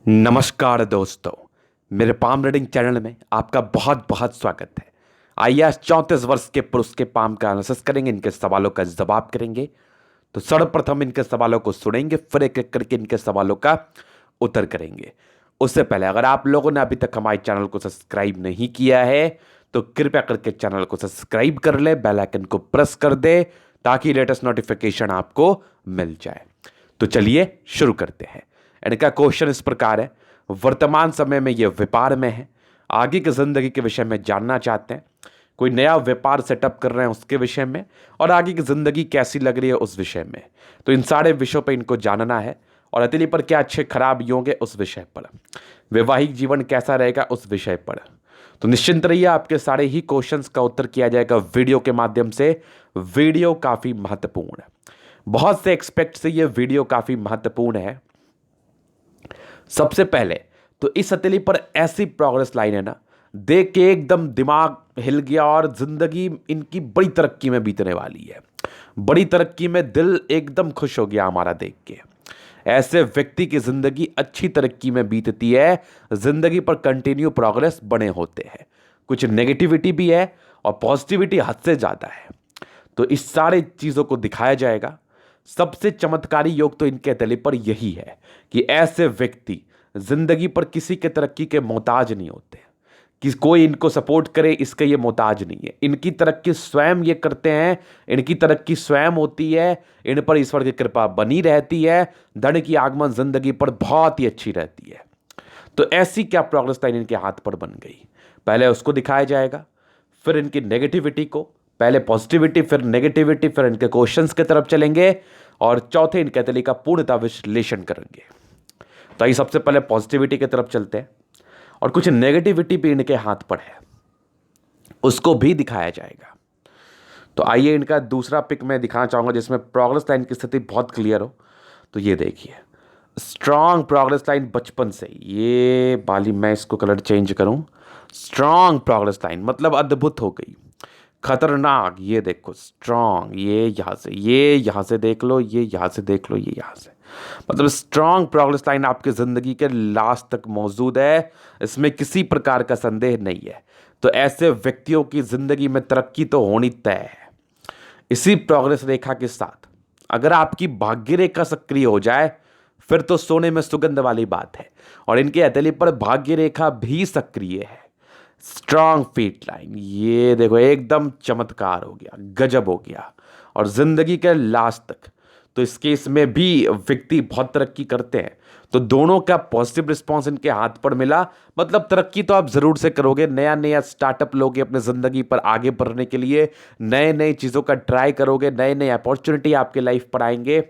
नमस्कार दोस्तों, मेरे पाम रीडिंग चैनल में आपका बहुत बहुत स्वागत है। आइए आज 34 वर्ष के पुरुष के पाम का एनालिसिस करेंगे, इनके सवालों का जवाब करेंगे। तो सर्वप्रथम इनके सवालों को सुनेंगे, फिर एक एक करके इनके सवालों का उत्तर करेंगे। उससे पहले अगर आप लोगों ने अभी तक हमारे चैनल को सब्सक्राइब नहीं किया है तो कृपया करके चैनल को सब्सक्राइब कर ले, बेल आइकन को प्रेस कर दे ताकि लेटेस्ट नोटिफिकेशन आपको मिल जाए। तो चलिए शुरू करते हैं। इनका क्वेश्चन इस प्रकार है, वर्तमान समय में ये व्यापार में है, आगे की जिंदगी के विषय में जानना चाहते हैं, कोई नया व्यापार सेटअप कर रहे हैं उसके विषय में, और आगे की जिंदगी कैसी लग रही है उस विषय में। तो इन सारे विषयों पर इनको जानना है, और हथेली पर क्या अच्छे खराब योग है उस विषय पर, वैवाहिक जीवन कैसा रहेगा उस विषय पर। तो निश्चिंत रहिए, आपके सारे ही क्वेश्चंस का उत्तर किया जाएगा वीडियो के माध्यम से। वीडियो काफी महत्वपूर्ण है, बहुत से एक्सपेक्ट से ये वीडियो काफी महत्वपूर्ण है। सबसे पहले तो इस हथेली पर ऐसी प्रोग्रेस लाइन है ना, देख के एकदम दिमाग हिल गया और जिंदगी इनकी बड़ी तरक्की में बीतने वाली है। बड़ी तरक्की में दिल एकदम खुश हो गया हमारा देख के। ऐसे व्यक्ति की जिंदगी अच्छी तरक्की में बीतती है, जिंदगी पर कंटिन्यू प्रोग्रेस बने होते हैं। कुछ नेगेटिविटी भी है और पॉजिटिविटी हद से ज़्यादा है। तो इस सारे चीज़ों को दिखाया जाएगा। सबसे चमत्कारी योग तो इनके हथेली पर यही है कि ऐसे व्यक्ति जिंदगी पर किसी के तरक्की के मोहताज नहीं होते, कि कोई इनको सपोर्ट करे इसके ये मोहताज नहीं है। इनकी तरक्की स्वयं ये करते हैं, इनकी तरक्की स्वयं होती है, इन पर ईश्वर की कृपा बनी रहती है, धन की आगमन जिंदगी पर बहुत ही अच्छी रहती है। तो ऐसी क्या प्रोग्रेस लाइन इनके हाथ पर बन गई, पहले उसको दिखाया जाएगा, फिर इनकी नेगेटिविटी को, पहले पॉजिटिविटी फिर नेगेटिविटी, फिर इनके क्वेश्चंस की तरफ चलेंगे, और चौथे इनके हथेली का पूर्णतः विश्लेषण करेंगे। तो आइए सबसे पहले पॉजिटिविटी की तरफ चलते हैं, और कुछ नेगेटिविटी भी इनके हाथ पर है उसको भी दिखाया जाएगा। तो आइए इनका दूसरा पिक मैं दिखाना चाहूंगा जिसमें प्रोग्रेस लाइन की स्थिति बहुत क्लियर हो। तो ये देखिए, स्ट्रांग प्रोग्रेस लाइन बचपन से, ये बाली मैं इसको कलर चेंज करूं, स्ट्रांग प्रोग्रेस लाइन मतलब अद्भुत हो गई, खतरनाक। ये देखो स्ट्रांग, ये यहाँ से देख लो, ये यहाँ से देख लो, ये यहाँ से, मतलब स्ट्रांग प्रोग्रेस लाइन आपकी जिंदगी के लास्ट तक मौजूद है, इसमें किसी प्रकार का संदेह नहीं है। तो ऐसे व्यक्तियों की जिंदगी में तरक्की तो होनी तय है। इसी प्रोग्रेस रेखा के साथ अगर आपकी भाग्य रेखा सक्रिय हो जाए फिर तो सोने में सुगंध वाली बात है, और इनके हथेली पर भाग्य रेखा भी सक्रिय है। स्ट्रांग फीट लाइन, ये देखो एकदम चमत्कार हो गया, गजब हो गया, और जिंदगी के लास्ट तक। तो इस केस में भी व्यक्ति बहुत तरक्की करते हैं। तो दोनों का पॉजिटिव रिस्पांस इनके हाथ पर मिला, मतलब तरक्की तो आप जरूर से करोगे, नया नया स्टार्टअप लोगे अपने जिंदगी पर आगे बढ़ने के लिए, नए नए चीज़ों का ट्राई करोगे, नए नए अपॉर्चुनिटी आपके लाइफ पर आएंगे।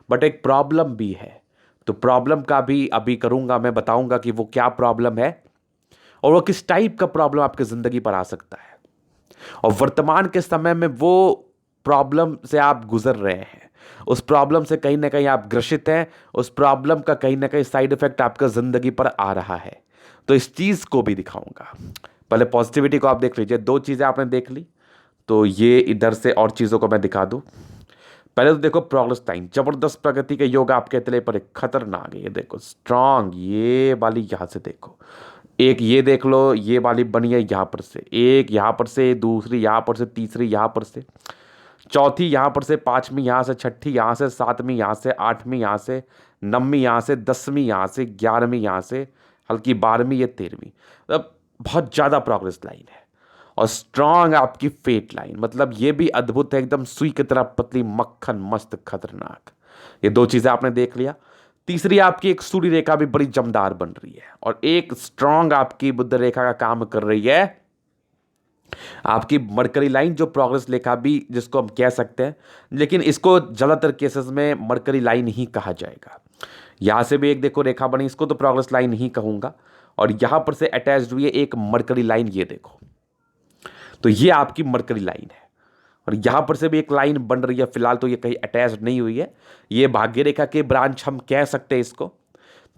बट एक प्रॉब्लम भी है, तो प्रॉब्लम का भी अभी करूंगा, मैं बताऊंगा कि वो क्या प्रॉब्लम है और वो किस टाइप का प्रॉब्लम आपकी जिंदगी पर आ सकता है, और वर्तमान के समय में वो प्रॉब्लम से आप गुजर रहे हैं, उस प्रॉब्लम से कहीं ना कहीं आप ग्रसित हैं, उस प्रॉब्लम का कहीं ना कहीं साइड इफेक्ट आपका जिंदगी पर आ रहा है। तो इस चीज को भी दिखाऊंगा। पहले पॉजिटिविटी को आप देख लीजिए, दो चीजें आपने देख ली, तो ये इधर से और चीजों को मैं दिखा दूं। पहले तो देखो प्रोग्रेस लाइन, जबरदस्त प्रगति के योग आपके तले पर, एक खतरनाक है, ये देखो स्ट्रांग, ये वाली यहां से देखो, एक ये देख लो, ये वाली बनी है यहाँ पर से, एक यहाँ पर से, दूसरी यहाँ पर से, तीसरी यहाँ पर से, चौथी यहाँ पर से, पांचवीं यहाँ से, छठी यहाँ से, सातवीं यहाँ से, आठवीं यहाँ से, नवीं यहाँ से, 10वीं यहाँ से, 11वीं यहाँ से, हल्की 12वीं, ये 13वीं। मतलब बहुत ज़्यादा प्रोग्रेस लाइन है। और स्ट्रांग आपकी फेट लाइन, मतलब ये भी अद्भुत है, एकदम सुई की तरह पतली, मक्खन, मस्त, खतरनाक। ये दो चीज़ें आपने देख लिया। तीसरी आपकी एक सूर्य रेखा भी बड़ी जमदार बन रही है, और एक स्ट्रांग आपकी बुध रेखा का काम कर रही है, आपकी मरकरी लाइन, जो प्रोग्रेस रेखा भी जिसको हम कह सकते हैं, लेकिन इसको ज़्यादातर केसेस में मरकरी लाइन ही कहा जाएगा। यहां से भी एक देखो रेखा बनी, इसको तो प्रोग्रेस लाइन ही कहूंगा, और यहां पर से अटैच्ड हुई है एक मरकरी लाइन, ये देखो, तो ये आपकी मरकरी लाइन है। और यहां पर से भी एक लाइन बन रही है, फिलहाल तो ये कहीं अटैच नहीं हुई है, ये भाग्य रेखा के ब्रांच हम कह सकते हैं इसको।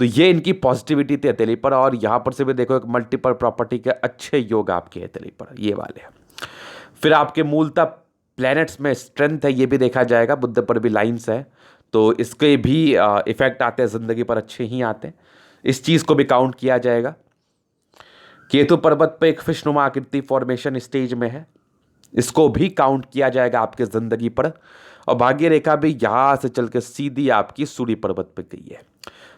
तो ये इनकी पॉजिटिविटी थी हथेली पर, और यहां पर से भी देखो एक मल्टीपल प्रॉपर्टी के अच्छे योग आपके हथेली पर, ये वाले। फिर आपके मूलतः प्लैनेट्स में स्ट्रेंथ है, ये भी देखा जाएगा, बुध पर भी लाइंस है, तो इसके भी इफेक्ट आते हैं जिंदगी पर, अच्छे ही आते हैं। इस चीज को भी काउंट किया जाएगा। केतु पर्वत पे एक फिशनुमा आकृति फॉर्मेशन स्टेज में है, इसको भी काउंट किया जाएगा आपके जिंदगी पर। और भाग्य रेखा भी यहां से चल के सीधी आपकी सूर्य पर्वत पे गई है,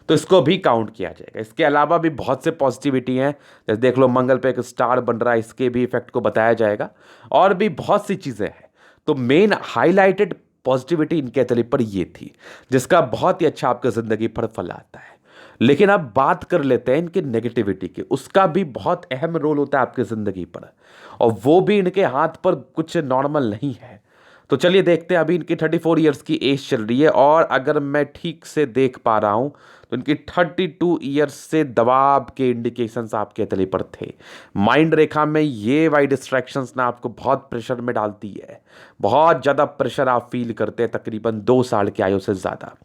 तो इसको भी काउंट किया जाएगा। इसके अलावा भी बहुत से पॉजिटिविटी हैं, जैसे देख लो मंगल पे एक स्टार बन रहा है, इसके भी इफेक्ट को बताया जाएगा, और भी बहुत सी चीजें हैं। तो मेन हाईलाइटेड पॉजिटिविटी इनके तले पर ये थी, जिसका बहुत ही अच्छा आपके जिंदगी पर फल आता है। लेकिन अब बात कर लेते हैं इनकी नेगेटिविटी की। उसका भी बहुत अहम रोल होता है आपकी जिंदगी पर, और वो भी इनके हाथ पर कुछ नॉर्मल नहीं है। तो चलिए देखते हैं। अभी इनकी 34 ईयर्स की एज चल रही है, और अगर मैं ठीक से देख पा रहा हूं तो इनकी 32 ईयर्स से दबाव के इंडिकेशंस आपके तले पर थे। माइंड रेखा में ये वाई डिस्ट्रैक्शंस ना आपको बहुत प्रेशर में डालती है, बहुत ज़्यादा प्रेशर आप फील करते हैं तकरीबन 2 साल की आयु से ज़्यादा।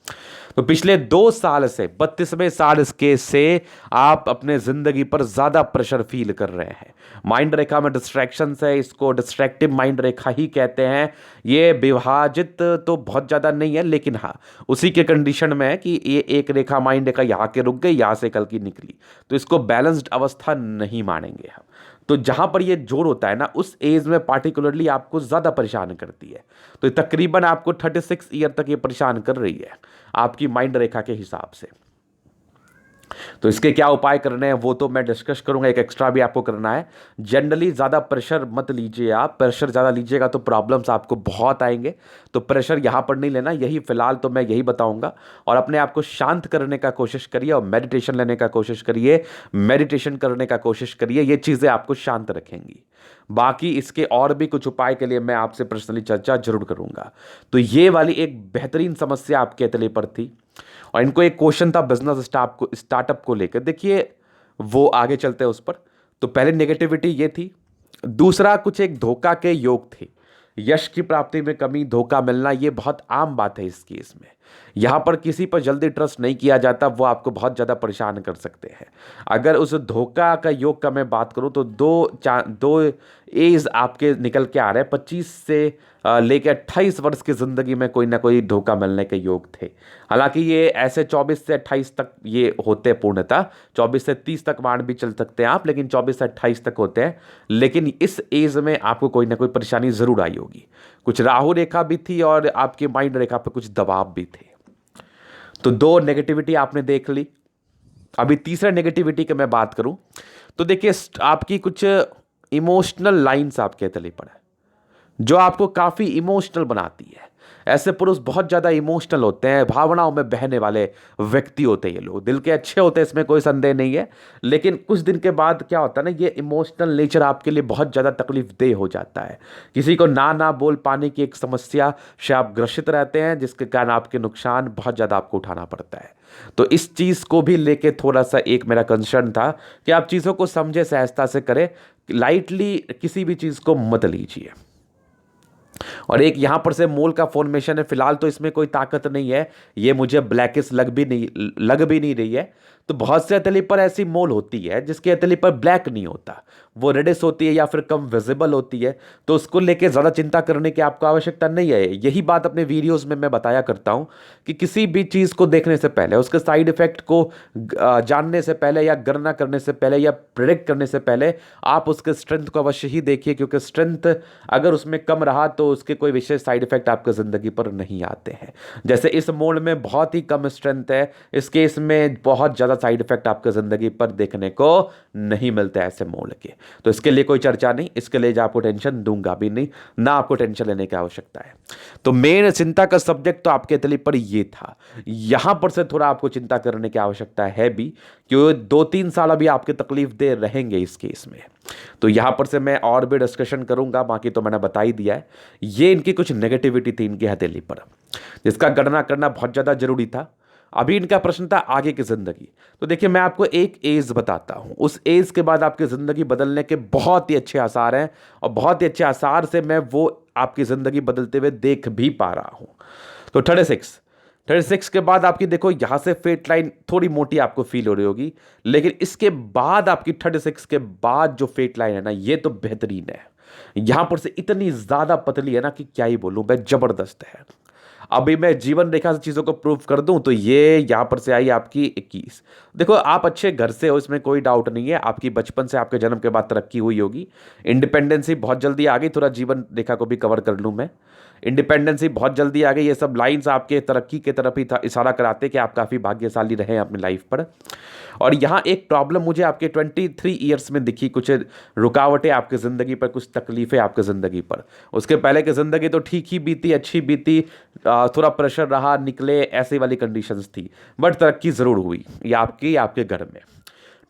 तो पिछले 2 साल से 32वें साल इसके से आप अपने ज़िंदगी पर ज़्यादा प्रेशर फील कर रहे हैं। माइंड रेखा में डिस्ट्रैक्शंस है, इसको डिस्ट्रैक्टिव माइंड रेखा ही कहते हैं। ये विभाजित तो बहुत ज़्यादा नहीं है, लेकिन हाँ उसी के कंडीशन में है कि ये एक रेखा माइंड रेखा यहाँ के रुक गई, यहाँ से कल की निकली, तो इसको बैलेंस्ड अवस्था नहीं मानेंगे हम। तो जहां पर ये जोर होता है ना, उस एज में पार्टिकुलरली आपको ज़्यादा परेशान करती है। तो तकरीबन आपको 36 ईयर तक ये परेशान कर रही है आपकी माइंड रेखा के हिसाब से। तो इसके क्या उपाय करने हैं वो तो मैं डिस्कस करूंगा, एक एक्स्ट्रा भी आपको करना है। जनरली ज़्यादा प्रेशर मत लीजिए आप, प्रेशर ज़्यादा लीजिएगा तो प्रॉब्लम्स आपको बहुत आएंगे। तो प्रेशर यहाँ पर नहीं लेना, यही फिलहाल तो मैं यही बताऊंगा। और अपने आप को शांत करने का कोशिश करिए, और मेडिटेशन लेने का कोशिश करिए, मेडिटेशन करने का कोशिश करिए, ये चीज़ें आपको शांत रखेंगी। बाकी इसके और भी कुछ उपाय के लिए मैं आपसे पर्सनली चर्चा जरूर करूंगा। तो ये वाली एक बेहतरीन समस्या आपके तले पर थी, और इनको एक क्वेश्चन था बिजनेस स्टार्टअप को लेकर। देखिए वो आगे चलते हैं उस पर। तो पहले नेगेटिविटी ये थी, दूसरा कुछ एक धोखा के योग थे। यश की प्राप्ति में कमी, धोखा मिलना, ये बहुत आम बात है इस केस में। यहाँ पर किसी पर जल्दी ट्रस्ट नहीं किया जाता, वो आपको बहुत ज़्यादा परेशान कर सकते हैं। अगर उस धोखा का योग का मैं बात करूँ तो दो एज आपके निकल के आ रहे हैं। 25 से लेकर 28 वर्ष की ज़िंदगी में कोई ना कोई धोखा मिलने के योग थे। हालांकि ये ऐसे 24 से 28 तक ये होते हैं पूर्णतः, 24 से 30 तक मान भी चल सकते हैं आप, लेकिन 24 से 28 तक होते हैं। लेकिन इस एज में आपको कोई ना कोई परेशानी ज़रूर आई होगी। कुछ राहु रेखा भी थी, और आपकी माइंड रेखा पर कुछ दबाव भी थे। तो 2 नेगेटिविटी आपने देख ली। अभी तीसरा नेगेटिविटी की मैं बात करूं तो देखिए आपकी कुछ इमोशनल लाइंस आपके तले पर है, जो आपको काफ़ी इमोशनल बनाती है। ऐसे पुरुष बहुत ज़्यादा इमोशनल होते हैं, भावनाओं में बहने वाले व्यक्ति होते हैं। ये लोग दिल के अच्छे होते हैं, इसमें कोई संदेह नहीं है, लेकिन कुछ दिन के बाद क्या होता है ना, ये इमोशनल नेचर आपके लिए बहुत ज़्यादा तकलीफदेह हो जाता है। किसी को ना बोल पाने की एक समस्या से आप ग्रसित रहते हैं, जिसके कारण आपके नुकसान बहुत ज़्यादा आपको उठाना पड़ता है। तो इस चीज़ को भी लेके थोड़ा सा एक मेरा कंसर्न था कि आप चीज़ों को समझे, सहजता से करें, लाइटली किसी भी चीज़ को मत लीजिए। और एक यहां पर से मोल का फॉर्मेशन है, फिलहाल तो इसमें कोई ताकत नहीं है, ये मुझे ब्लैकिश लग भी नहीं रही है। तो बहुत से हथेली पर ऐसी मोल होती है जिसकी हथेली पर ब्लैक नहीं होता, वो रेडिश होती है या फिर कम विजिबल होती है। तो उसको लेके ज़्यादा चिंता करने की आपको आवश्यकता नहीं है। यही बात अपने वीडियोस में मैं बताया करता हूं कि किसी भी चीज़ को देखने से पहले, उसके साइड इफेक्ट को जानने से पहले, या गणना करने से पहले, या प्रिडिक्ट करने से पहले आप उसके स्ट्रेंथ को अवश्य ही देखिए, क्योंकि स्ट्रेंथ अगर उसमें कम रहा तो उसके कोई विशेष साइड इफेक्ट आपकी ज़िंदगी पर नहीं आते हैं। जैसे इस मोल में बहुत ही कम स्ट्रेंथ है, इस केस में बहुत ज़्यादा साइड इफेक्ट आपकी ज़िंदगी पर देखने को नहीं मिलते ऐसे मोल के। तो इसके लिए कोई चर्चा नहीं, इसके लिए आपको टेंशन दूंगा भी नहीं, ना आपको टेंशन लेने की आवश्यकता है। तो मेन चिंता का सब्जेक्ट तो आपके तले पर ये था। यहां पर से थोड़ा आपको चिंता करने की आवश्यकता है भी, क्योंकि 2-3 साल अभी आपके तकलीफ दे रहेंगे इस केस में। तो यहां पर से मैं और भी डिस्कशन करूंगा, बाकी तो मैंने बता ही दिया है। ये इनकी कुछ नेगेटिविटी थी इनकी हथेली पर, जिसका गणना करना बहुत ज़्यादा जरूरी था। अभी इनका प्रश्न था आगे की जिंदगी। तो देखिए मैं आपको एक एज बताता हूं, उस एज के बाद आपकी जिंदगी बदलने के बहुत ही अच्छे आसार हैं, और बहुत ही अच्छे आसार से मैं वो आपकी जिंदगी बदलते हुए देख भी पा रहा हूं। तो 36 के बाद आपकी देखो यहां से फेट लाइन थोड़ी मोटी आपको फील हो रही होगी, लेकिन इसके बाद आपकी 36 के बाद जो फेट लाइन है ना, ये तो बेहतरीन है। यहां पर से इतनी ज्यादा पतली है ना कि क्या ही बोलूं मैं, जबरदस्त है। अभी मैं जीवन रेखा से चीज़ों को प्रूव कर दूं तो ये यहाँ पर से आई आपकी 21। देखो आप अच्छे घर से हो, इसमें कोई डाउट नहीं है, आपकी बचपन से आपके जन्म के बाद तरक्की हुई होगी, इंडिपेंडेंसी बहुत जल्दी आ गई, थोड़ा जीवन रेखा को भी कवर कर लूँ मैं। इंडिपेंडेंसी बहुत जल्दी आ गई, ये सब लाइंस आपके तरक्की की तरफ ही इशारा कराते कि आप काफ़ी भाग्यशाली रहे हैं अपनी लाइफ पर। और यहाँ एक प्रॉब्लम मुझे आपके 23 ईयर्स में दिखी, कुछ रुकावटें आपकी ज़िंदगी पर, कुछ तकलीफ़ें आपकी ज़िंदगी पर। उसके पहले की ज़िंदगी तो ठीक ही बीती, अच्छी बीती, थोड़ा प्रेशर रहा, निकले, ऐसी वाली कंडीशंस थी, बट तरक्की ज़रूर हुई, ये आपके घर में।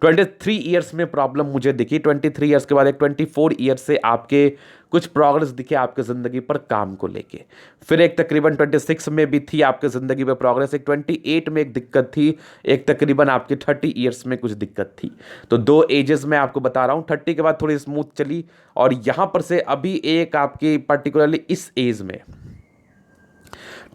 23 ईयर्स में प्रॉब्लम मुझे दिखी, 23 ईयर्स के बाद एक 24 ईयर्स से आपके कुछ प्रोग्रेस दिखे आपके ज़िंदगी पर काम को लेके। फिर एक तकरीबन 26 में भी थी आपके ज़िंदगी पर प्रोग्रेस, एक 28 में एक दिक्कत थी, एक तकरीबन आपके 30 ईयर्स में कुछ दिक्कत थी। तो दो एजेस में आपको बता रहा हूँ, 30 के बाद थोड़ी स्मूथ चली, और यहाँ पर से अभी एक आपकी पर्टिकुलरली इस एज में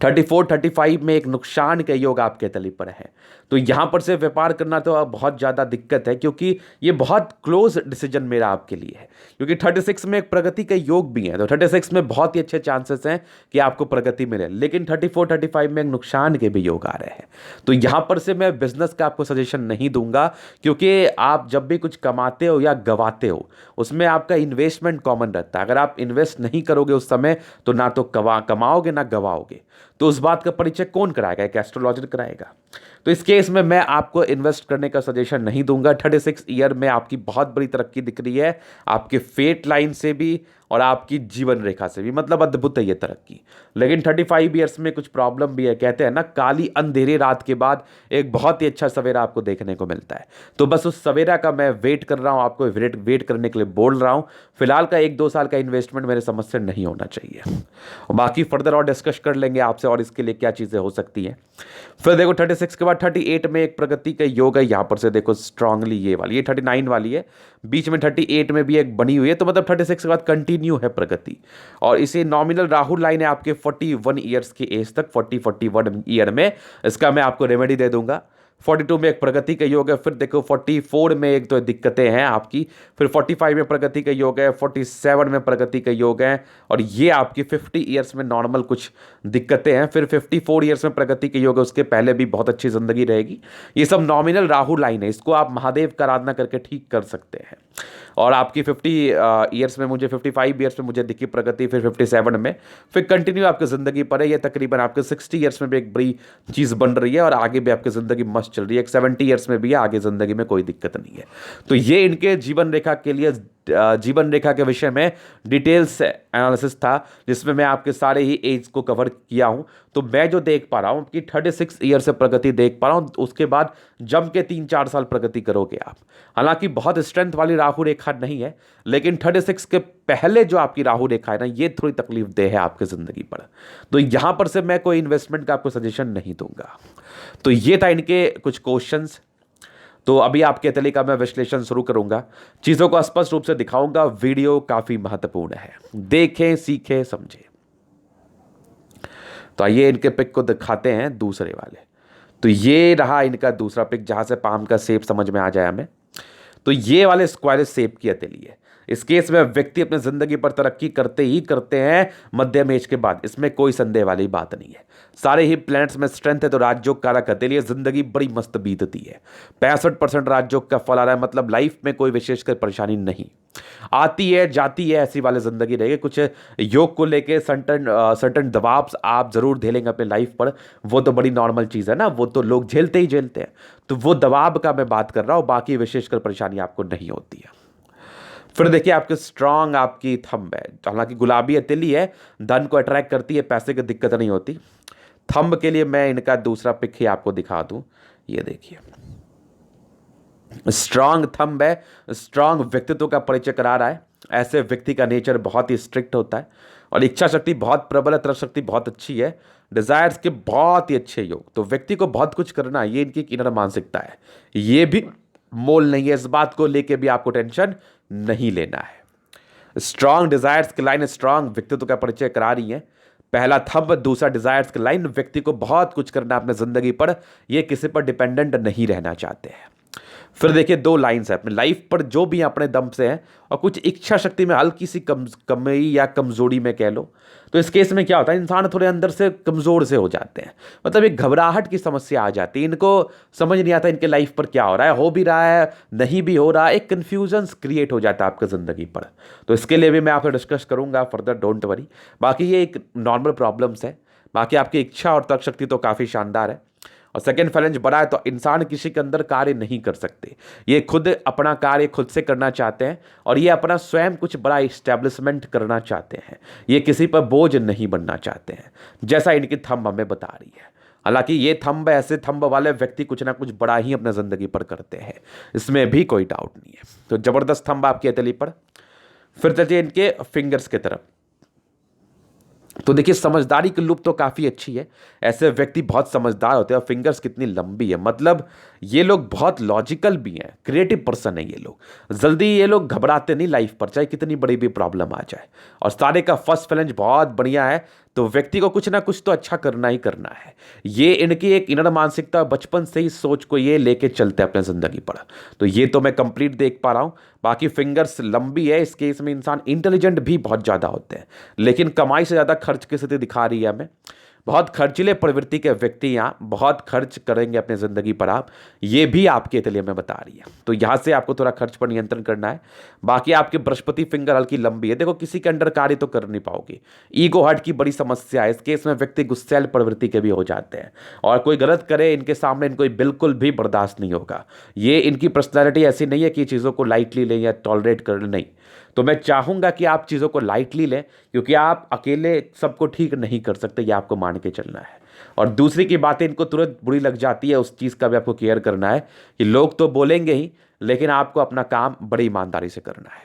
34-35 में एक नुकसान के योग आपके तली पर है। तो यहाँ पर से व्यापार करना तो अब बहुत ज़्यादा दिक्कत है, क्योंकि ये बहुत क्लोज डिसीजन मेरा आपके लिए है, क्योंकि 36 में एक प्रगति का योग भी है, तो 36 में बहुत ही अच्छे चांसेस हैं कि आपको प्रगति मिले, लेकिन 34-35 में एक नुकसान के भी योग आ रहे हैं। तो यहाँ पर से मैं बिजनेस का आपको सजेशन नहीं दूंगा, क्योंकि आप जब भी कुछ कमाते हो या गवाते हो उसमें आपका इन्वेस्टमेंट कॉमन रहता है। अगर आप इन्वेस्ट नहीं करोगे उस समय तो ना तो कमाओगे ना गवाओगे। तो उस बात का परिचय कौन कराएगा? एक एस्ट्रोलॉजर कराएगा। तो इस केस में मैं आपको इन्वेस्ट करने का सजेशन नहीं दूंगा। 36 ईयर में आपकी बहुत बड़ी तरक्की दिख रही है, आपके फेट लाइन से भी और आपकी जीवन रेखा से भी, मतलब अद्भुत है ये तरक्की। लेकिन 35 ईयर्स में कुछ प्रॉब्लम भी है। कहते हैं ना, काली अंधेरी रात के बाद एक बहुत ही अच्छा सवेरा आपको देखने को मिलता है। तो बस उस सवेरा का मैं वेट कर रहा हूँ, आपको वेट करने के लिए बोल रहा हूँ। फिलहाल का 1-2 साल का इन्वेस्टमेंट मेरे समझ से नहीं होना चाहिए, और बाकी फर्दर और डिस्कस कर लेंगे आपसे और इसके लिए क्या चीज़ें हो सकती हैं। फिर देखो 36 के बाद 38 में एक प्रगति का योग है। यहाँ पर से देखो स्ट्रांगली ये वाली, ये 39 वाली है, बीच में 38 में भी एक बनी हुई है, तो मतलब 36 के बाद कंटिन्यू है प्रगति। और इसे नॉमिनल राहु लाइन है आपके 41 ईयर्स की एज तक, 41 ईयर में इसका मैं आपको रेमेडी दे दूंगा। 42 में एक प्रगति का योग है, फिर देखो 44 में एक तो दिक्कतें हैं आपकी, फिर 45 में प्रगति का योग है, 47 में प्रगति का योग है, और ये आपकी 50 ईयर्स में नॉर्मल कुछ दिक्कतें हैं, फिर 54 ईयर्स में प्रगति का योग है, उसके पहले भी बहुत अच्छी जिंदगी रहेगी। ये सब नॉमिनल राहु लाइन है, इसको आप महादेव का आराधना करके ठीक कर सकते हैं। और आपकी 50 ईयर्स में मुझे 55 ईयर्स में मुझे दिखी प्रगति, फिर 57 में, फिर कंटिन्यू आपकी ज़िंदगी पर है। ये तकरीबन आपके 60 ईयर्स में भी एक बड़ी चीज़ बन रही है, और आगे भी आपकी ज़िंदगी मस्त चल रही है। एक 70 ईयर्स में भी है, आगे ज़िंदगी में कोई दिक्कत नहीं है। तो ये इनके जीवन रेखा के लिए, जीवन रेखा के विषय में डिटेल्स एनालिसिस था, जिसमें मैं आपके सारे ही एज को कवर किया हूं। तो मैं जो देख पा रहा हूं कि 36 ईयर से प्रगति देख पा रहा हूं, उसके बाद जम के 3-4 साल प्रगति करोगे आप। हालांकि बहुत स्ट्रेंथ वाली राहु रेखा नहीं है, लेकिन 36 के पहले जो आपकी राहु रेखा है ना, ये थोड़ी तकलीफ दे है आपकी जिंदगी पर। तो यहां पर से मैं कोई इन्वेस्टमेंट का आपको सजेशन नहीं दूंगा। तो ये था इनके कुछ क्वेश्चंस। तो अभी आपके तले का मैं विश्लेषण शुरू करूंगा, चीजों को स्पष्ट रूप से दिखाऊंगा। वीडियो काफी महत्वपूर्ण है, देखें, सीखें, समझें। तो आइए इनके पिक को दिखाते हैं, दूसरे वाले। तो ये रहा इनका दूसरा पिक, जहां से पाम का शेप समझ में आ जाए हमें। तो ये वाले स्क्वायर शेप की हथेली है। इस केस में व्यक्ति अपनी जिंदगी पर तरक्की करते ही करते हैं मध्यम एज के बाद, इसमें कोई संदेह वाली बात नहीं है। सारे ही प्लैनेट्स में स्ट्रेंथ है, तो राजयोग कारक हथेली, जिंदगी बड़ी मस्त बीतती है। 65% राजयोग का फल आ रहा है, मतलब लाइफ में कोई विशेषकर परेशानी नहीं आती है, जाती है, ऐसी वाली जिंदगी रहेगी। कुछ योग को लेके सर्टन दबाव आप जरूर झेलेंगे अपने लाइफ पर, वो तो बड़ी नॉर्मल चीज़ है ना, वो तो लोग झेलते ही झेलते हैं। तो वो दबाव का मैं बात कर रहा हूँ, बाकी विशेषकर परेशानी आपको नहीं होती है। फिर देखिए आपके स्ट्रांग आपकी थंब है, हालांकि गुलाबी हथेली है, धन को अट्रैक्ट करती है, पैसे की दिक्कत नहीं होती। थंब के लिए मैं इनका दूसरा पिक ही आपको दिखा दूं, ये देखिए स्ट्रांग थंब है, स्ट्रांग व्यक्तित्व का परिचय करा रहा है। ऐसे व्यक्ति का नेचर बहुत ही स्ट्रिक्ट होता है, और इच्छा शक्ति बहुत प्रबल है, तरफ शक्ति बहुत अच्छी है, डिजायर्स के बहुत ही अच्छे योग। तो व्यक्ति को बहुत कुछ करना, ये इनकी इनर मानसिकता है, ये भी मोल नहीं है। इस बात को लेके भी आपको टेंशन नहीं लेना है। स्ट्रांग डिजायर्स की लाइन स्ट्रांग व्यक्तित्व का परिचय करा रही है। पहला थंब, दूसरा डिजायर्स की लाइन, व्यक्ति को बहुत कुछ करना अपने जिंदगी पर, ये किसी पर डिपेंडेंट नहीं रहना चाहते हैं। फिर देखिए दो लाइंस है अपने लाइफ पर जो भी अपने दम से है और कुछ इच्छा शक्ति में हल्की सी कमी या कमजोरी में कह लो। तो इस केस में क्या होता है, इंसान थोड़े अंदर से कमजोर से हो जाते हैं, मतलब एक घबराहट की समस्या आ जाती है, इनको समझ नहीं आता इनके लाइफ पर क्या हो रहा है, हो भी रहा है नहीं भी हो रहा है, एक कन्फ्यूजन क्रिएट हो जाता है आपकी जिंदगी पर। तो इसके लिए भी मैं आपसे डिस्कस करूंगा फर्दर, डोंट वरी। बाकी ये एक नॉर्मल प्रॉब्लम्स है। बाकी आपकी इच्छा और तर्क शक्ति तो काफ़ी शानदार है। और सेकंड फैलेंज बड़ा है तो इंसान किसी के अंदर कार्य नहीं कर सकते, ये खुद अपना कार्य खुद से करना चाहते हैं और ये अपना स्वयं कुछ बड़ा इस्टेब्लिशमेंट करना चाहते हैं, ये किसी पर बोझ नहीं बनना चाहते हैं, जैसा इनकी थंब हमें बता रही है। हालांकि ये थंब, ऐसे थंब वाले व्यक्ति कुछ ना कुछ बड़ा ही अपने जिंदगी पर करते हैं, इसमें भी कोई डाउट नहीं है। तो जबरदस्त थंब आपकी हथेली पर। फिर चलिए इनके फिंगर्स की तरफ। तो देखिए समझदारी की लुप तो काफ़ी अच्छी है, ऐसे व्यक्ति बहुत समझदार होते हैं। और फिंगर्स कितनी लंबी है, मतलब ये लोग बहुत लॉजिकल भी हैं, क्रिएटिव पर्सन है ये लोग। जल्दी ये लोग घबराते नहीं लाइफ पर, चाहे कितनी बड़ी भी प्रॉब्लम आ जाए। और सारे का फर्स्ट फैलेंज बहुत बढ़िया है, तो व्यक्ति को कुछ ना कुछ तो अच्छा करना ही करना है। ये इनकी एक इनर मानसिकता, बचपन से ही सोच को ये लेके चलते हैं अपने जिंदगी पर। तो ये तो मैं कंप्लीट देख पा रहा हूं। बाकी फिंगर्स लंबी है, इस केस में इंसान इंटेलिजेंट भी बहुत ज़्यादा होते हैं, लेकिन कमाई से ज़्यादा खर्च की स्थिति दिखा रही है हमें। बहुत खर्चीले प्रवृत्ति के व्यक्ति यहाँ बहुत खर्च करेंगे अपनी ज़िंदगी पर आप, ये भी आपके लिए में बता रही है। तो यहाँ से आपको थोड़ा खर्च पर नियंत्रण करना है। बाकी आपकी बृहस्पति फिंगर हल्की लंबी है, देखो किसी के अंडर कार्य तो कर नहीं पाओगे। ईगो हर्ट की बड़ी समस्या है, इस केस में व्यक्ति गुस्सैल प्रवृत्ति के भी हो जाते हैं और कोई गलत करे इनके सामने इनको बिल्कुल भी बर्दाश्त नहीं होगा। ये इनकी पर्सनैलिटी ऐसी नहीं है कि चीज़ों को लाइटली लें या टॉलरेट कर लें, नहीं। तो मैं चाहूंगा कि आप चीज़ों को लाइटली लें, क्योंकि आप अकेले सबको ठीक नहीं कर सकते, ये आपको मान के चलना है। और दूसरी की बातें इनको तुरंत बुरी लग जाती है, उस चीज़ का भी आपको केयर करना है कि लोग तो बोलेंगे ही, लेकिन आपको अपना काम बड़ी ईमानदारी से करना है।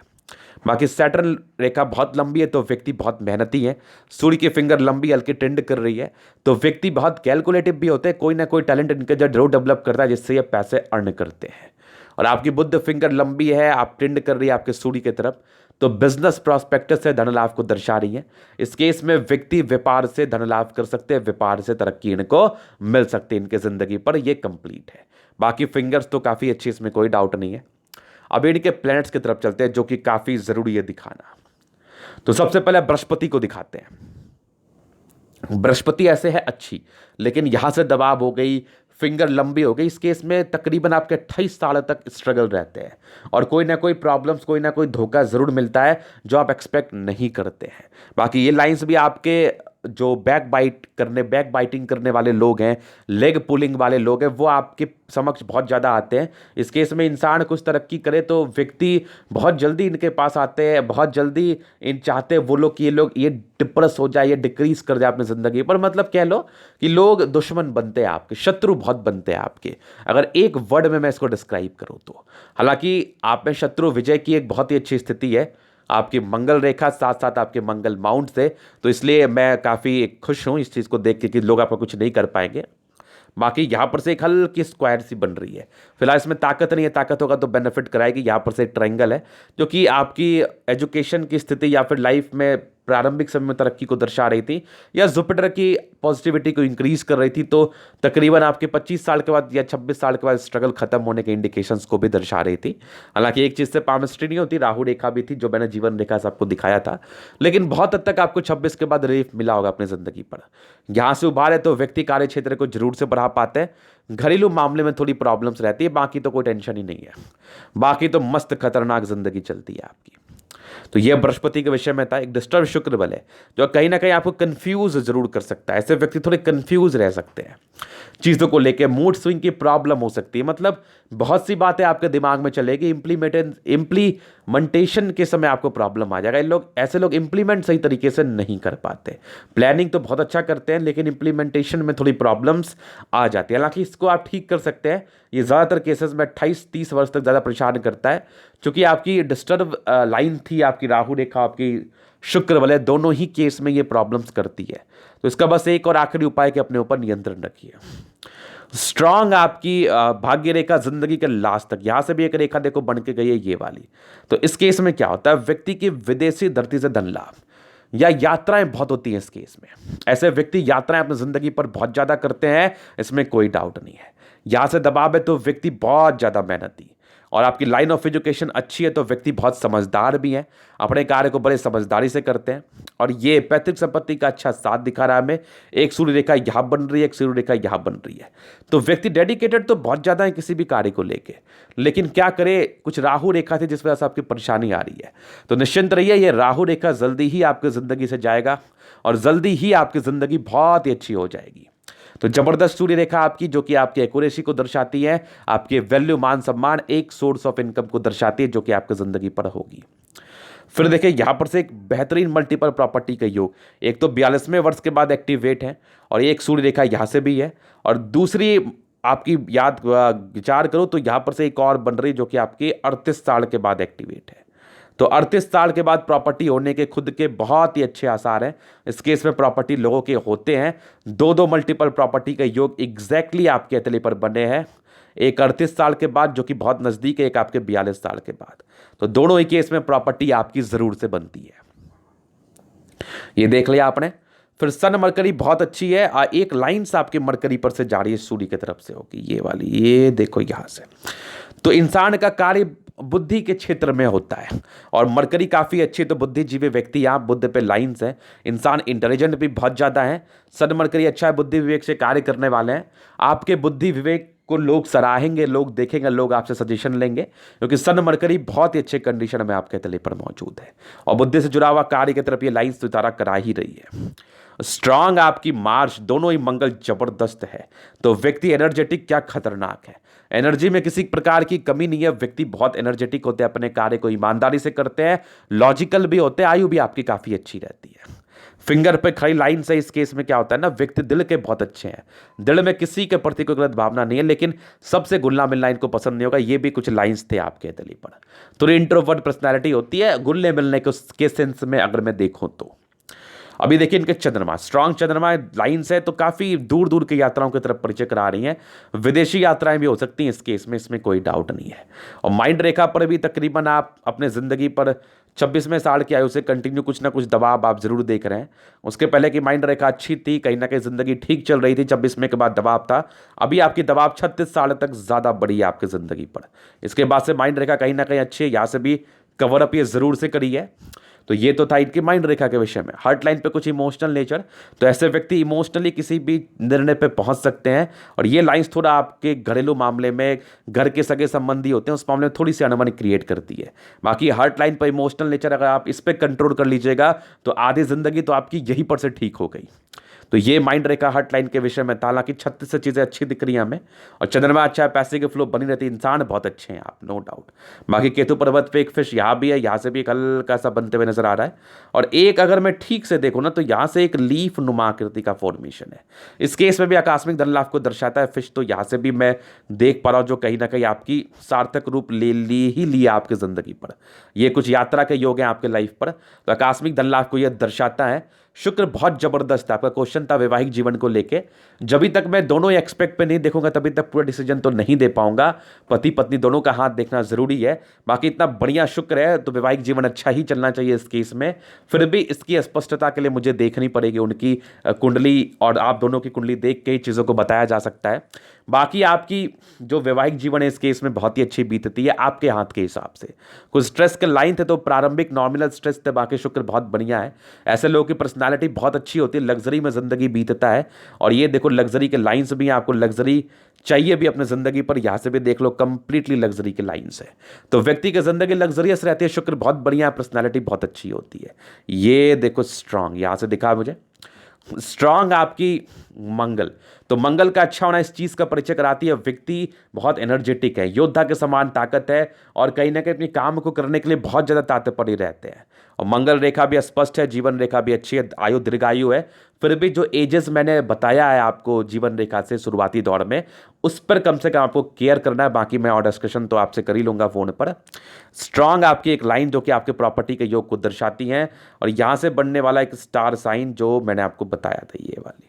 बाकी सैटर्न रेखा बहुत लंबी है, तो व्यक्ति बहुत मेहनती है। सूर्य की फिंगर लंबी हल्की टेंड कर रही है, तो व्यक्ति बहुत कैलकुलेटिव भी होते हैं, कोई ना कोई टैलेंट इनके जो जरूर डेवलप करता है जिससे ये पैसे अर्न करते हैं। और आपकी बुद्ध फिंगर लंबी है, आप टेंड कर रही है आपके सूर्य की तरफ, तो बिजनेस प्रॉस्पेक्टस से धन लाभ को दर्शा रही है। इस केस में व्यक्ति व्यापार से धन लाभ कर सकते हैं, व्यापार से तरक्की इनको मिल सकती है इनके जिंदगी पर, ये कंप्लीट है। बाकी फिंगर्स तो काफ़ी अच्छी, इसमें कोई डाउट नहीं है। अब इनके प्लैनेट्स की तरफ चलते हैं, जो कि काफ़ी ज़रूरी है दिखाना। तो सबसे पहले बृहस्पति को दिखाते हैं। बृहस्पति ऐसे है अच्छी, लेकिन यहां से दबाव हो गई, फिंगर लंबी हो गई, इस केस में तकरीबन आपके 28 साल तक स्ट्रगल रहते हैं और कोई ना कोई प्रॉब्लम्स, कोई ना कोई धोखा ज़रूर मिलता है जो आप एक्सपेक्ट नहीं करते हैं। बाकी ये लाइंस भी आपके जो बैक बाइटिंग करने वाले लोग हैं, लेग पुलिंग वाले लोग हैं, वो आपके समक्ष बहुत ज़्यादा आते हैं। इस केस में इंसान कुछ तरक्की करे तो व्यक्ति बहुत जल्दी इनके पास आते हैं, बहुत जल्दी इन चाहते हैं वो लोग कि ये डिप्रेस हो जाए, ये डिक्रीज कर जाए अपनी ज़िंदगी पर। मतलब कह लो कि लोग दुश्मन बनते हैं आपके, शत्रु बहुत बनते हैं आपके, अगर एक वर्ड में मैं इसको डिस्क्राइब करूँ तो। हालांकि आप में शत्रु विजय की एक बहुत ही अच्छी स्थिति है, आपकी मंगल रेखा साथ साथ आपके मंगल माउंट से, तो इसलिए मैं काफ़ी खुश हूँ इस चीज़ को देख के कि लोग आपका कुछ नहीं कर पाएंगे। बाकी यहाँ पर से एक हल्की स्क्वायर सी बन रही है, फिलहाल इसमें ताकत नहीं है, ताकत होगा तो बेनिफिट कराएगी। यहाँ पर से एक ट्रायंगल है जो कि आपकी एजुकेशन की स्थिति या फिर लाइफ में प्रारंभिक समय में तरक्की को दर्शा रही थी, या जुपिटर की पॉजिटिविटी को इंक्रीज कर रही थी। तो तकरीबन आपके 25 साल के बाद या 26 साल के बाद स्ट्रगल खत्म होने के इंडिकेशंस को भी दर्शा रही थी। हालांकि एक चीज़ से पामिस्ट्री नहीं होती, राहु रेखा भी थी जो मैंने जीवन रेखा से आपको दिखाया था, लेकिन बहुत हद तक आपको 26 के बाद रिलीफ मिला होगा अपनी ज़िंदगी पर। यहाँ से उभार है तो व्यक्ति कार्य क्षेत्र को जरूर से बढ़ा पाते हैं। घरेलू मामले में थोड़ी प्रॉब्लम्स रहती है, बाकी तो कोई टेंशन ही नहीं है, बाकी तो मस्त खतरनाक जिंदगी चलती है आपकी। तो यह बृहस्पति के विषय में था। एक डिस्टर्ब शुक्र बल है जो कहीं ना कहीं आपको कंफ्यूज जरूर कर सकता है, ऐसे व्यक्ति थोड़े कंफ्यूज रह सकते हैं, चीज़ों को लेके मूड स्विंग की प्रॉब्लम हो सकती है, मतलब बहुत सी बातें आपके दिमाग में चलेगी, इम्प्लीमेंटेशन के समय आपको प्रॉब्लम आ जाएगा। ऐसे लोग इम्प्लीमेंट सही तरीके से नहीं कर पाते, प्लानिंग तो बहुत अच्छा करते हैं लेकिन इम्प्लीमेंटेशन में थोड़ी प्रॉब्लम्स आ जाती है। हालांकि इसको आप ठीक कर सकते हैं, ये ज़्यादातर केसेस में 28-30 वर्ष तक ज़्यादा परेशान करता है, क्योंकि आपकी डिस्टर्ब लाइन थी, आपकी राहु रेखा, आपकी शुक्र वलय, दोनों ही केस में ये प्रॉब्लम्स करती है। तो इसका बस एक और आखिरी उपाय कि अपने ऊपर नियंत्रण रखिए। स्ट्रांग आपकी भाग्य रेखा जिंदगी के लास्ट तक, यहां से भी एक रेखा देखो बन के गई है ये वाली। तो इस केस में क्या होता है, व्यक्ति की विदेशी धरती से धन लाभ या यात्राएं बहुत होती हैं इस केस में। ऐसे व्यक्ति यात्राएं अपनी जिंदगी पर बहुत ज्यादा करते हैं, इसमें कोई डाउट नहीं है। यहाँ से दबाव है तो व्यक्ति बहुत ज़्यादा मेहनती, और आपकी लाइन ऑफ एजुकेशन अच्छी है तो व्यक्ति बहुत समझदार भी है, अपने कार्य को बड़े समझदारी से करते हैं। और ये पैतृक संपत्ति का अच्छा साथ दिखा रहा है हमें। एक सूर्य रेखा यहाँ बन रही है, एक सूर्य रेखा यहाँ बन रही है, तो व्यक्ति डेडिकेटेड तो बहुत ज़्यादा है किसी भी कार्य को लेके, लेकिन क्या करे, कुछ राहु रेखा थी जिस वजह से आपकी परेशानी आ रही है। तो निश्चिंत रहिए, ये राहु रेखा जल्दी ही आपकी ज़िंदगी से जाएगा और जल्दी ही आपकी ज़िंदगी बहुत ही अच्छी हो जाएगी। तो जबरदस्त सूर्य रेखा आपकी, जो कि आपकी एक्यूरेसी को दर्शाती है, आपके वैल्यू, मान सम्मान, एक सोर्स ऑफ इनकम को दर्शाती है, जो कि आपकी जिंदगी पर होगी। फिर देखिए यहां पर से एक बेहतरीन मल्टीपल प्रॉपर्टी का योग, एक तो 42वें वर्ष के बाद एक्टिवेट है, और एक सूर्य रेखा यहां से भी है, और दूसरी आपकी याद विचार करो तो यहां पर से एक और बन रही, जो कि आपकी 38 साल के बाद एक्टिवेट है। तो 38 साल के बाद प्रॉपर्टी होने के खुद के बहुत ही अच्छे आसार हैं। इस केस में प्रॉपर्टी लोगों के होते हैं। दो दो मल्टीपल प्रॉपर्टी का योग एग्जैक्टली आपके हथेली पर बने हैं, एक 38 साल के बाद जो कि बहुत नज़दीक है, एक आपके 42 साल के बाद। तो दोनों ही केस में प्रॉपर्टी आपकी ज़रूर से बनती है, ये देख लिया आपने। फिर सन मरकरी बहुत अच्छी है, एक लाइन से आपके मरकरी पर से जा रही है, सूर्य की तरफ से होगी ये वाली, ये देखो यहां से। तो इंसान का कार्य बुद्धि के क्षेत्र में होता है, और मरकरी काफ़ी अच्छी, तो बुद्धिजीवी व्यक्ति यहाँ बुद्ध पे लाइन्स है। इंसान इंटेलिजेंट भी बहुत ज़्यादा है, सन मरकरी अच्छा है, बुद्धि विवेक से कार्य करने वाले हैं। आपके बुद्धि विवेक को लोग सराहेंगे, लोग देखेंगे, लोग आपसे सजेशन लेंगे, क्योंकि सन मरकरी बहुत ही अच्छे कंडीशन में आपके तले पर मौजूद है, और बुद्धि से जुड़ा हुआ कार्य की तरफ ये लाइन्स तो इशारा करा ही रही है। स्ट्रांग आपकी मार्च, दोनों ही मंगल जबरदस्त है, तो व्यक्ति एनर्जेटिक क्या खतरनाक है। एनर्जी में किसी प्रकार की कमी नहीं है, व्यक्ति बहुत एनर्जेटिक होते हैं, अपने कार्य को ईमानदारी से करते हैं, लॉजिकल भी होते हैं, आयु भी आपकी काफ़ी अच्छी रहती है। फिंगर पे खड़ी लाइन से इस केस में क्या होता है ना, व्यक्ति दिल के बहुत अच्छे हैं, दिल में किसी के प्रति कोई गलत भावना नहीं है, लेकिन सबसे घुलना मिलना इनको पसंद नहीं होगा। ये भी कुछ लाइंस थे आपके दिल पर। थोड़ी इंट्रोवर्ट पर्सनैलिटी होती है घुलने मिलने के सेंस में, अगर मैं देखूँ तो। अभी देखिए इनके चंद्रमा, स्ट्रांग चंद्रमा लाइन्स है, तो काफ़ी दूर दूर की यात्राओं की तरफ परिचय करा रही हैं। विदेशी यात्राएं भी हो सकती हैं इस केस में, इसमें कोई डाउट नहीं है। और माइंड रेखा पर भी तकरीबन आप अपने ज़िंदगी पर 26वें साल की आयु से कंटिन्यू कुछ ना कुछ दबाव आप जरूर देख रहे हैं। उसके पहले की माइंड रेखा अच्छी थी, कहीं ना कहीं ज़िंदगी ठीक चल रही थी, 26वें के बाद दबाव था। अभी आपकी दबाव 36 साल तक ज़्यादा बढ़ी है आपकी ज़िंदगी पर। इसके बाद से माइंड रेखा कहीं ना कहीं अच्छी है, यहाँ से भी कवर अप ये ज़रूर से करी है। तो ये तो था इनकी माइंड रेखा के विषय में। हार्ट लाइन पे कुछ इमोशनल नेचर, तो ऐसे व्यक्ति इमोशनली किसी भी निर्णय पे पहुंच सकते हैं, और ये लाइंस थोड़ा आपके घरेलू मामले में, घर के सगे संबंधी होते हैं उस मामले में थोड़ी सी अनबन क्रिएट करती है। बाकी हार्ट लाइन पर इमोशनल नेचर अगर आप इस पर कंट्रोल कर लीजिएगा तो आधी जिंदगी तो आपकी यहीं पर से ठीक हो गई। तो ये माइंड रेखा हर्ट लाइन के विषय में था। हालांकि 36 से चीज़ें अच्छी दिख रही हैं हमें, और चंद्रमा अच्छा है, पैसे के फ्लो बनी रहती है, इंसान बहुत अच्छे हैं आप, नो डाउट। बाकी केतु पर्वत पे एक फिश यहाँ भी है, यहाँ से भी एक हल्का सा बनते हुए नजर आ रहा है, और एक अगर मैं ठीक से देखूँ ना तो यहाँ से एक लीफ नुमा आकृति का फॉर्मेशन है। इस केस में भी आकस्मिक धन लाभ को दर्शाता है फिश, तो यहाँ से भी मैं देख पा रहा हूँ जो कहीं ना कहीं आपकी सार्थक रूप ले ही लिया आपकी ज़िंदगी पर। ये कुछ यात्रा के योग हैं आपके लाइफ पर, तो आकस्मिक धन लाभ को यह दर्शाता है। शुक्र बहुत जबरदस्त है। आपका क्वेश्चन था वैवाहिक जीवन को लेके, जब तक मैं दोनों एक्सपेक्ट पे नहीं देखूंगा तभी तक पूरा डिसीजन तो नहीं दे पाऊंगा। पति पत्नी दोनों का हाथ देखना जरूरी है। बाकी इतना बढ़िया शुक्र है तो वैवाहिक जीवन अच्छा ही चलना चाहिए इस केस में। फिर भी इसकी स्पष्टता के लिए मुझे देखनी पड़ेगी उनकी कुंडली, और आप दोनों की कुंडली देख के ही चीज़ों को बताया जा सकता है। बाकी आपकी जो वैवाहिक जीवन है इस केस में बहुत ही अच्छी बीतती है आपके हाथ के हिसाब से। कुछ स्ट्रेस के लाइन थे तो प्रारंभिक नॉर्मल स्ट्रेस थे, बाकी शुक्र बहुत बढ़िया है। ऐसे लोगों की पर्सनालिटी बहुत अच्छी होती है, लग्जरी में जिंदगी बीतता है। और ये देखो लग्जरी के लाइंस भी हैं, आपको लग्जरी चाहिए भी अपने जिंदगी पर, यहां से भी देख लो कंप्लीटली लग्जरी के लाइंस है। तो व्यक्ति की जिंदगी लग्जरियस रहती है, शुक्र बहुत बढ़िया, पर्सनालिटी बहुत अच्छी होती है। ये देखो स्ट्रांग यहां से दिखा मुझे, स्ट्रांग आपकी मंगल, तो मंगल का अच्छा होना इस चीज का परिचय कराती है। व्यक्ति बहुत एनर्जेटिक है, योद्धा के समान ताकत है, और कहीं ना कहीं अपने काम को करने के लिए बहुत ज्यादा तात्पर्य रहते हैं। और मंगल रेखा भी स्पष्ट है, जीवन रेखा भी अच्छी है, आयु दीर्घायु है। फिर भी जो एजेस मैंने बताया है आपको जीवन रेखा से शुरुआती दौर में, उस पर कम से कम आपको केयर करना है। बाकी मैं और डिस्कशन तो आपसे कर ही लूंगा फोन पर। स्ट्रांग आपकी एक लाइन जो कि आपके प्रॉपर्टी के योग को दर्शाती है, और यहां से बनने वाला एक स्टार साइन जो मैंने आपको बताया था ये वाली।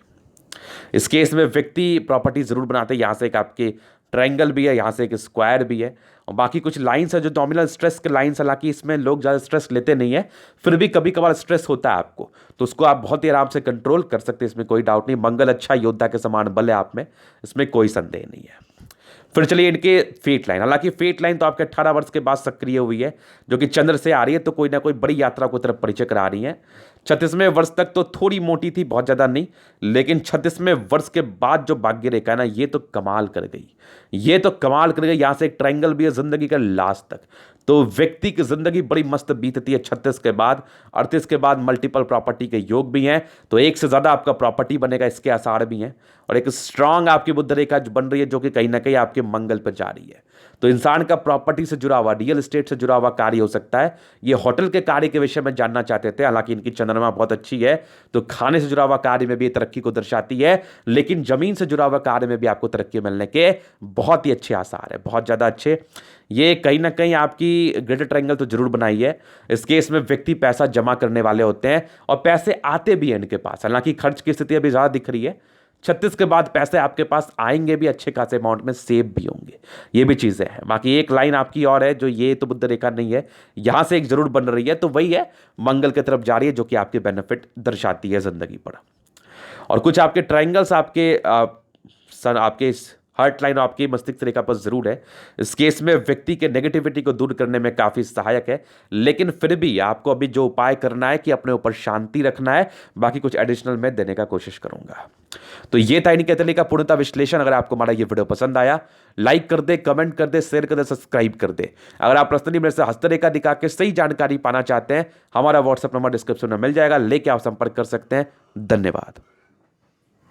इस केस में व्यक्ति प्रॉपर्टी जरूर बनाते हैं। यहाँ से एक आपके ट्रायंगल भी है, यहाँ से एक स्क्वायर भी है, और बाकी कुछ लाइंस है जो नॉमिनल स्ट्रेस के लाइंस। हालांकि इसमें लोग ज़्यादा स्ट्रेस लेते नहीं है, फिर भी कभी कभार स्ट्रेस होता है आपको, तो उसको आप बहुत ही आराम से कंट्रोल कर सकते हैं, इसमें कोई डाउट नहीं। मंगल अच्छा योद्धा के समान बल है आप में, इसमें कोई संदेह नहीं है। फिर चलिए इनके फेट लाइन। हालांकि फेट लाइन तो आपके 18 वर्ष के बाद सक्रिय हुई है, जो कि चंद्र से आ रही है, तो कोई ना कोई बड़ी यात्रा को तरफ परिचय करा रही है। 36वें वर्ष तक तो थोड़ी मोटी थी, बहुत ज्यादा नहीं, लेकिन 36वें वर्ष के बाद जो भाग्य रेखा है ना, ये तो कमाल कर गई, ये तो कमाल कर गई। यहां से एक ट्रायंगल भी है जिंदगी का लास्ट तक, तो व्यक्ति की जिंदगी बड़ी मस्त बीतती है 36 के बाद। 38 के बाद मल्टीपल प्रॉपर्टी के योग भी हैं, तो एक से ज्यादा आपका प्रॉपर्टी बनेगा, इसके आसार भी हैं। और एक स्ट्रांग आपकी बुध रेखा जो बन रही है, जो कि कहीं ना कहीं आपके मंगल पर जा रही है। तो इंसान का प्रॉपर्टी से जुड़ा हुआ, रियल एस्टेट से जुड़ा हुआ कार्य हो सकता है। ये होटल के कार्य के विषय में जानना चाहते थे, हालांकि इनकी चंद्रमा बहुत अच्छी है, तो खाने से जुड़ा हुआ कार्य में भी तरक्की को दर्शाती है। लेकिन जमीन से जुड़ा हुआ कार्य में भी आपको तरक्की मिलने के बहुत ही अच्छे आसार है, बहुत ज्यादा अच्छे। ये कहीं ना कहीं आपकी ग्रेटर ट्रायंगल तो जरूर बनाई है। इस केस में व्यक्ति पैसा जमा करने वाले होते हैं और पैसे आते भी हैं इनके पास, हालांकि खर्च की स्थिति अभी ज्यादा दिख रही है। 36 के बाद पैसे आपके पास आएंगे भी, अच्छे खासे अमाउंट में सेव भी होंगे, ये भी चीजें हैं। बाकी एक लाइन आपकी और है, जो ये तो बुध रेखा नहीं है, यहां से एक जरूर बन रही है, तो वही है मंगल की तरफ जा रही है, जो कि आपके बेनिफिट दर्शाती है जिंदगी पर। और कुछ आपके ट्रायंगल्स आपके आपके हार्ट लाइन आपकी मस्तिष्क रेखा पर जरूर है। इस केस में व्यक्ति के नेगेटिविटी को दूर करने में काफी सहायक है, लेकिन फिर भी आपको अभी जो उपाय करना है कि अपने ऊपर शांति रखना है, बाकी कुछ एडिशनल मैं देने का कोशिश करूंगा। तो ये था इनके तले का पूर्णतः विश्लेषण। अगर आपको हमारा ये वीडियो पसंद आया, लाइक कर दे, कमेंट कर दे, शेयर कर दे, सब्सक्राइब कर दे। अगर आप पर्सनली मेरे से हस्तरेखा दिखा के सही जानकारी पाना चाहते हैं, हमारा व्हाट्सएप नंबर डिस्क्रिप्शन में मिल जाएगा, लेके आप संपर्क कर सकते हैं। धन्यवाद।